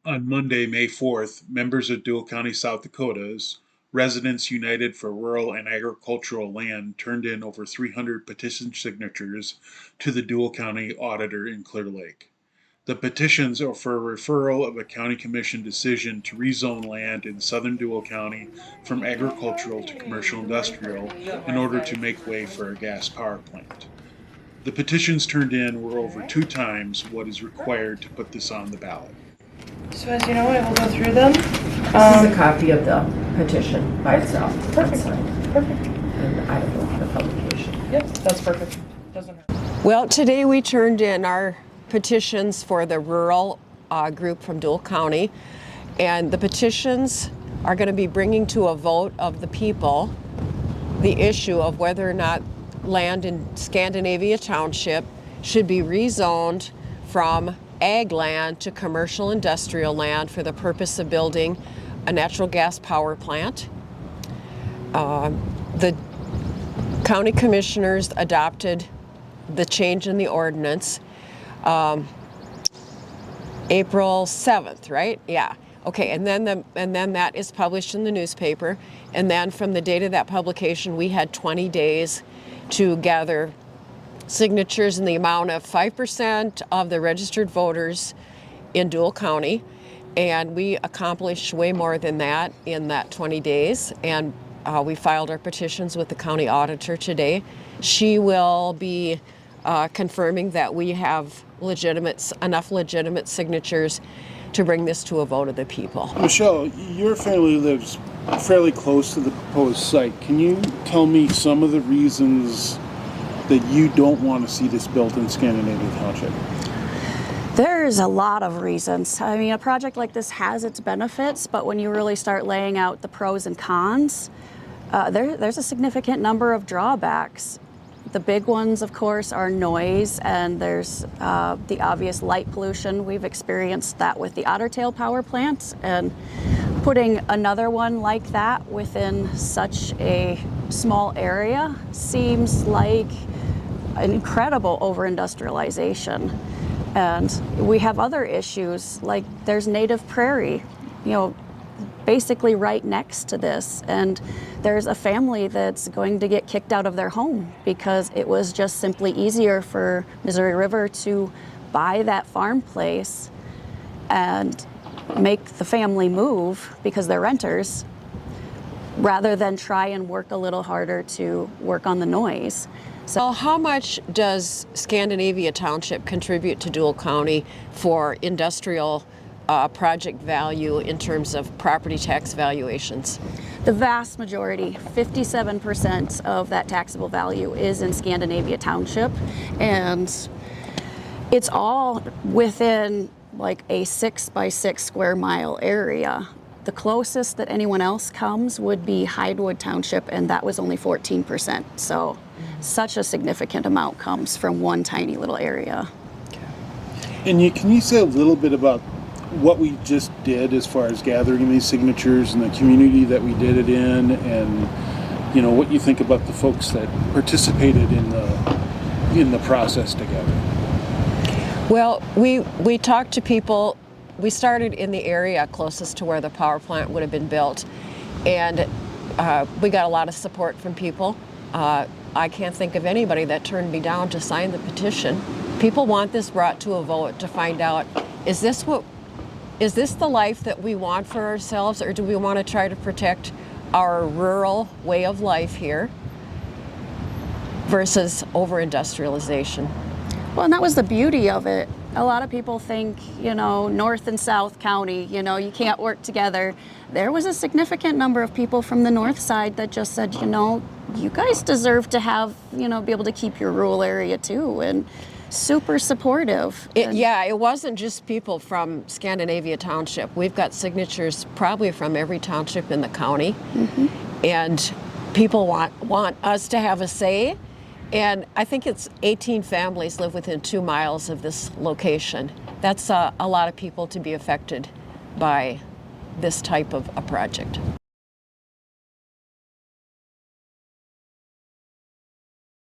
On Monday, May 4th, members of Deuel County, South Dakota's Residents United for Rural and Agricultural Land turned in over 300 petition signatures to the Deuel County Auditor in Clear Lake. The petitions are for a referral of a county commission decision to rezone land in southern Deuel County from agricultural to commercial industrial in order to make way for a gas power plant. The petitions turned in were over 2 times what is required to put this on the ballot. So as you know, I will go through them. This is a copy of the petition by itself. Perfect. Perfect. And I don't know the publication. Yep, that's perfect. Doesn't hurt. Well, today we turned in our petitions for the rural group from Deuel County, and the petitions are going to be bringing to a vote of the people the issue of whether or not land in Scandinavia Township should be rezoned from ag land to commercial industrial land for the purpose of building a natural gas power plant. The county commissioners adopted the change in the ordinance April 7th, right? Yeah. Okay, and then that is published in the newspaper, and then from the date of that publication we had 20 days to gather signatures in the amount of 5% of the registered voters in Deuel County, and we accomplished way more than that in that 20 days, and we filed our petitions with the county auditor today. She will be confirming that we have enough legitimate signatures to bring this to a vote of the people. Michelle, your family lives fairly close to the proposed site. Can you tell me some of the reasons that you don't want to see this built in Scandinavia Township? There's a lot of reasons. I mean, a project like this has its benefits, but when you really start laying out the pros and cons, there's a significant number of drawbacks. The big ones, of course, are noise, and there's the obvious light pollution. We've experienced that with the Otter Tail power plant, and putting another one like that within such a small area seems like an incredible over-industrialization. And we have other issues, like there's native prairie, basically right next to this, and there's a family that's going to get kicked out of their home because it was just simply easier for Missouri River to buy that farm place and make the family move because they're renters, rather than try and work a little harder to work on the noise. So how much does Scandinavia Township contribute to Deuel County for industrial project value in terms of property tax valuations? The vast majority, 57% of that taxable value is in Scandinavia Township, and it's all within like a 6 by 6 square mile area. The closest that anyone else comes would be Hydewood Township, and that was only 14%. So such a significant amount comes from one tiny little area. And can you say a little bit about what we just did as far as gathering these signatures and the community that we did it in, and what you think about the folks that participated in the process together? Well, we talked to people. We started in the area closest to where the power plant would have been built, and we got a lot of support from people. I can't think of anybody that turned me down to sign the petition. People want this brought to a vote to find out, is this the life that we want for ourselves, or do we want to try to protect our rural way of life here versus over-industrialization? Well, and that was the beauty of it. A lot of people think, North and South County, you can't work together. There was a significant number of people from the north side that just said, you guys deserve to have, be able to keep your rural area too, and super supportive. It wasn't just people from Scandinavia Township. We've got signatures probably from every township in the county, and people want us to have a say. And I think it's 18 families live within 2 miles of this location. That's a lot of people to be affected by this type of a project.